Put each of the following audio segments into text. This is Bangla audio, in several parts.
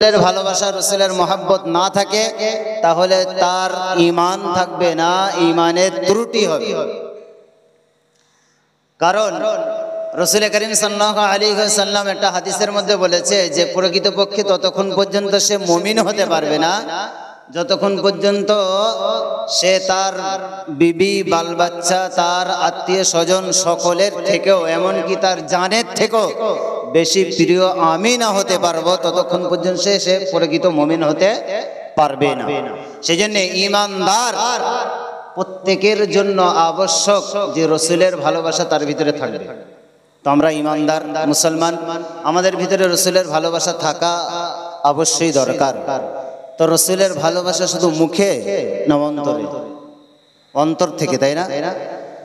রসুলের ভালোবাসা রসুলের মহব্বত না থাকে তাহলে তার ঈমান থাকবে না, ঈমানের ত্রুটি হবে। কারণ রসুল করিম সাল্লাল্লাহু আলাইহি ওয়াসাল্লাম একটা হাদিসের মধ্যে বলেছে যে প্রকৃতপক্ষে ততক্ষণ পর্যন্ত সে মুমিন হতে পারবে না যতক্ষণ পর্যন্ত সে তার বিবি বাল বাচ্চা তার আত্মীয় স্বজন সকলের থেকেও এমনকি তার জানের থেকেও বেশি প্রিয় আমি না হতে পারবো ততক্ষণ পর্যন্ত সে প্রকৃত মুমিন হতে পারবে না। সেজন্য ঈমানদার প্রত্যেকের জন্য আবশ্যক যে রসুলের ভালোবাসা তার ভিতরে থাকবে। তো আমরা ঈমানদার মুসলমান, আমাদের ভিতরে রসুলের ভালোবাসা থাকা অবশ্যই দরকার। তো রসুলের ভালোবাসা শুধু মুখে না অন্তরে? অন্তর থেকে, তাই না?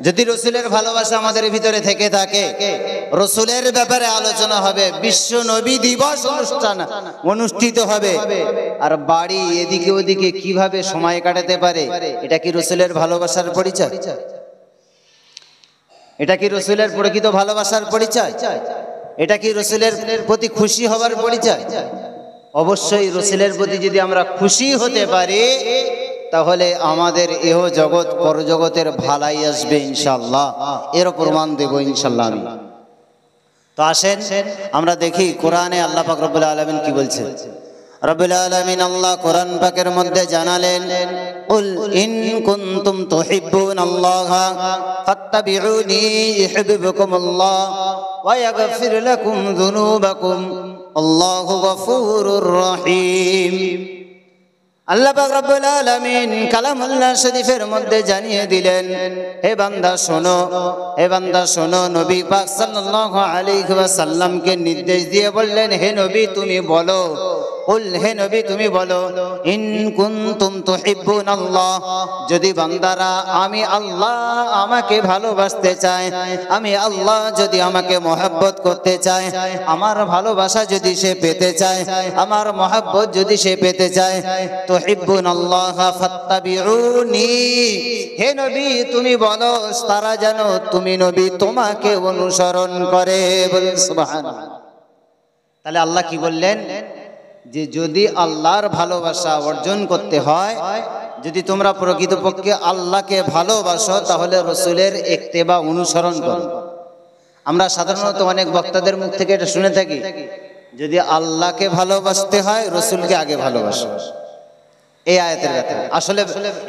যদি রসুলের ভালোবাসা আমাদের ভিতরে থেকে থাকে, রসুলের ব্যাপারে আলোচনা হবে, বিশ্ব নবী দিবস অনুষ্ঠান অনুষ্ঠিত হবে, আর বাড়ি এদিকে ওদিকে কিভাবে সময় কাটাতে পারে, এটা কি রসুলের ভালোবাসার পরিচয়? এটা কি রসুলের প্রকৃত ভালোবাসার পরিচয়? এটা কি রসুলের প্রতি খুশি হবার পরিচয়? অবশ্যই রসুলের প্রতি যদি আমরা খুশি হতে পারি তাহলে আমাদের এহ জগৎ পরজগতের ভালাই আসবে ইনশাআল্লাহ, এর প্রমাণ দেব ইনশাআল্লাহ আমি। তো আসেন আমরা দেখি কোরআনে আল্লাহ পাক রব্বুল আলামিন কি বলছেন। রব্বুল আলামিন আল্লাহ কোরআন পাকের মধ্যে জানালেন, কুল ইন কুনতুম তুহিব্বুনাল্লাহা ফাত্তাবিউনি ইউহিব্বুকুমুল্লাহ ওয়া ইয়াগফির লাকুম যুনুবাকুম আল্লাহু গফুরুর রহিম। আল্লাহ পাক রব্বুল আলামিন কালামুল্লাহ শরীফের মধ্যে জানিয়ে দিলেন, হে বান্দা শোনো, হে বান্দা শোনো। নবী পাক সাল্লাল্লাহু আলাইহি ওয়াসাল্লামকে নির্দেশ দিয়ে বললেন, হে নবী তুমি বলো, কুল হে নবী তুমি বলো, ইন কুনতুম তুহিব্বুনাল্লাহ, যদি বান্দারা আমি আল্লাহ আমাকে ভালোবাসতে চায়, আমি আল্লাহ যদি আমাকে মহব্বত করতে চায়, আমার ভালোবাসা যদি সে পেতে চায়, আমার মহব্বত যদি সে পেতে চায়, তুহিব্বুনাল্লাহ ফাত্তাবিউনি, হে নবী তুমি বলো তারা যেন তুমি নবী তোমাকে অনুসরণ করে। বলুন সুবহানাল্লাহ। তাহলে আল্লাহ কি বললেন যে যদি আল্লাহর ভালোবাসা অর্জন করতে হয়, যদি তোমরা প্রকৃতপক্ষে আল্লাহকে ভালোবাসো তাহলে রসুলের ইত্তেবা অনুসরণ করো। আমরা সাধারণত অনেক বক্তাদের মুখ থেকে এটা শুনে থাকি, যদি আল্লাহকে ভালোবাসতে হয় রসুলকে আগে ভালোবাসো। এই আয়াতের কথা আসলে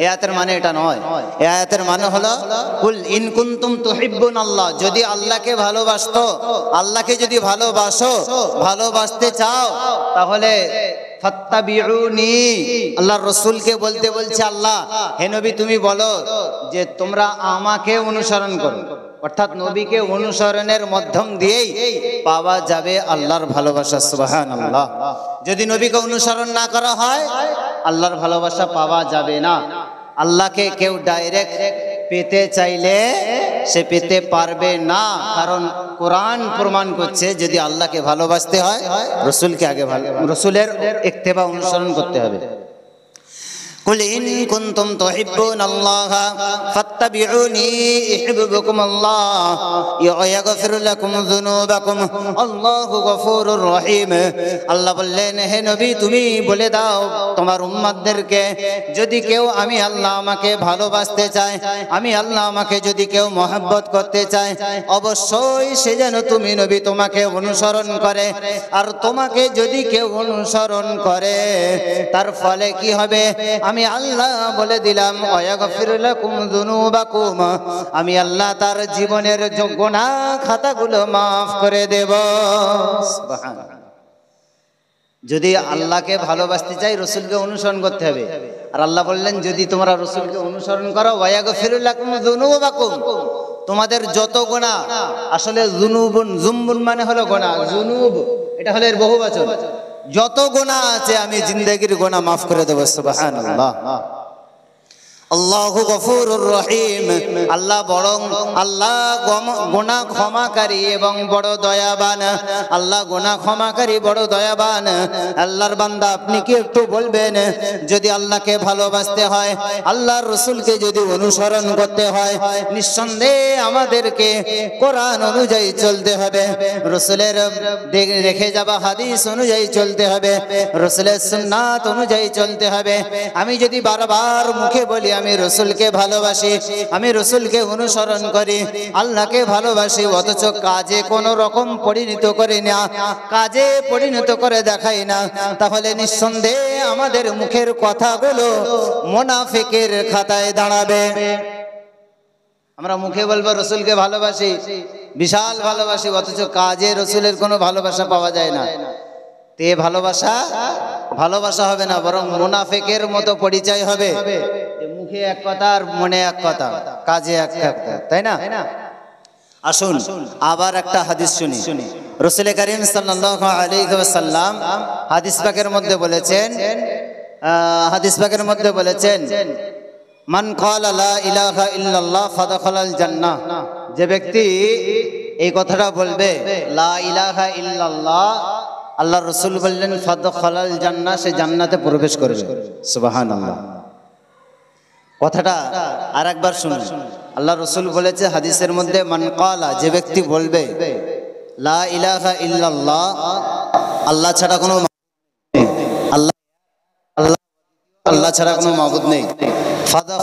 এই আয়াতের মানে এটা নয়। এই আয়াতের মানে হলো কুল ইন কুনতুম তুহিব্বুনাল্লাহ, যদি আল্লাহকে ভালোবাসতো, আল্লাহকে যদি ভালোবাসো, ভালোবাসতে চাও তাহলে ফাত্তাবিউনি, আল্লাহর রাসূলকে বলতে বলছে আল্লাহ, হে নবী তুমি বলো যে তোমরা আমাকে অনুসরণ করো, অর্থাৎ নবীকে অনুসরণের মাধ্যম দিয়েই পাওয়া যাবে আল্লাহর ভালোবাসা। সুবহানাল্লাহ। যদি নবীকে অনুসরণ না করা হয় আল্লাহর ভালোবাসা পাওয়া যাবে না। আল্লাহকে কেউ ডাইরেক্ট পেতে চাইলে সে পেতে পারবে না, কারণ কোরআন প্রমাণ করছে যদি আল্লাহকে ভালোবাসতে হয় রসুলকে আগে রসুলের ইত্তেবা অনুসরণ করতে হবে। কুল ইন কুনতুম তুহিব্বুনাল্লাহ ফাত্তাবিউনি ইউহিব্বুকুমুল্লাহ ওয়া ইয়াগফির লাকুম যুনুবাকুম আল্লাহু গফুরুর রহিম। আল্লাহ বললেন, হে নবী তুমি বলে দাও তোমার উম্মতদেরকে, যদি কেউ আমি আল্লাহ আমাকে ভালোবাসতে চায়, আমি আল্লাহ আমাকে যদি কেউ মহব্বত করতে চায়, অবশ্যই সে যেন তুমি নবী তোমাকে অনুসরণ করে। আর তোমাকে যদি কেউ অনুসরণ করে তার ফলে কি হবে? আমি আল্লাহ বলে দিলাম ওয়াগফির লাকুম যুনুবাকুম, আমি আল্লাহ তার জীবনের গুনাহ খাতাগুলো maaf করে দেব। সুবহানাল্লাহ। যদি আল্লাহকে ভালোবাসতে চাই রসুলকে অনুসরণ করতে হবে। আর আল্লাহ বললেন যদি তোমরা রসুলকে অনুসরণ করো ওয়াগফির লাকুম যুনুবাকুম, তোমাদের যত গুনাহ, আসলে যুনুবুন জুমবুন মানে হলো গুনাহ, যুনুব এটা হলো এর বহুবচন, যত গুনাহ আছে আমি জিন্দেগীর গুনাহ maaf করে দেব। সুবহানাল্লাহ। আল্লাহু গফুরুর রহিম, আল্লাহ বরং আল্লাহ গুনাহ ক্ষমাকারী এবং বড় দয়াবান। আল্লাহ গুনাহ ক্ষমাকারী বড় দয়াবান। আল্লাহর বান্দা আপনি কি একটু বলবেন, যদি আল্লাহকে ভালোবাসতে হয়, আল্লাহর রাসূলকে যদি অনুসরণ করতে হয়, নিঃসন্দেহে আমাদেরকে কোরআন অনুযায়ী চলতে হবে, রাসূলের রেখে যাওয়া হাদিস অনুযায়ী চলতে হবে, রাসূলের সুন্নাত অনুযায়ী চলতে হবে। আমি যদি বারবার মুখে বলি আমি রাসূলকে ভালোবাসি, আমি রাসূলকে অনুসরণ করি, আল্লাহকে ভালোবাসি, অথচ কাজে কোনো রকম পরিণত করি না, কাজে পরিণত করে দেখাই না, তাহলে নিঃসন্দেহে আমাদের মুখের কথাগুলো মুনাফিকের খাতায় দাঁড়াবে। আমরা মুখে বলবো রাসূলকে ভালোবাসি, বিশাল ভালোবাসি, অথচ কাজে রাসূলের কোনো ভালোবাসা পাওয়া যায় না। তে ভালোবাসা ভালোবাসা হবে না, বরং মুনাফিকের মতো পরিচয় হবে, যে মুখে এক কথা আর মনে এক কথা, কাজে এক কথা, তাই না? আসুন আবার একটা হাদিস শুনি। রাসূল করিম সাল্লাল্লাহু আলাইহি ওয়াসাল্লাম হাদিস পাকের মধ্যে বলেছেন, মান ক্বালা লা ইলাহা ইল্লাল্লাহ ফাদাখালাল জান্নাহ, যে ব্যক্তি এই কথাটা বলবে লা ইলাহা ইল্লাল্লাহ, আল্লাহ রাসূল বললেন ফাদাখালাল জান্নাহ, সে জান্নাতে প্রবেশ করবে। সুবহানাল্লাহ। কথাটা আরেকবার শুনুন। আল্লাহ রাসূল বলেছে হাদিসের মধ্যে, মান ক্বালা, যে ব্যক্তি বলবে লা ইলাহা ইল্লাল্লাহ, আল্লাহ ছাড়া কোনো আল্লাহ ছাড়া কোনো মাবুদ নেই,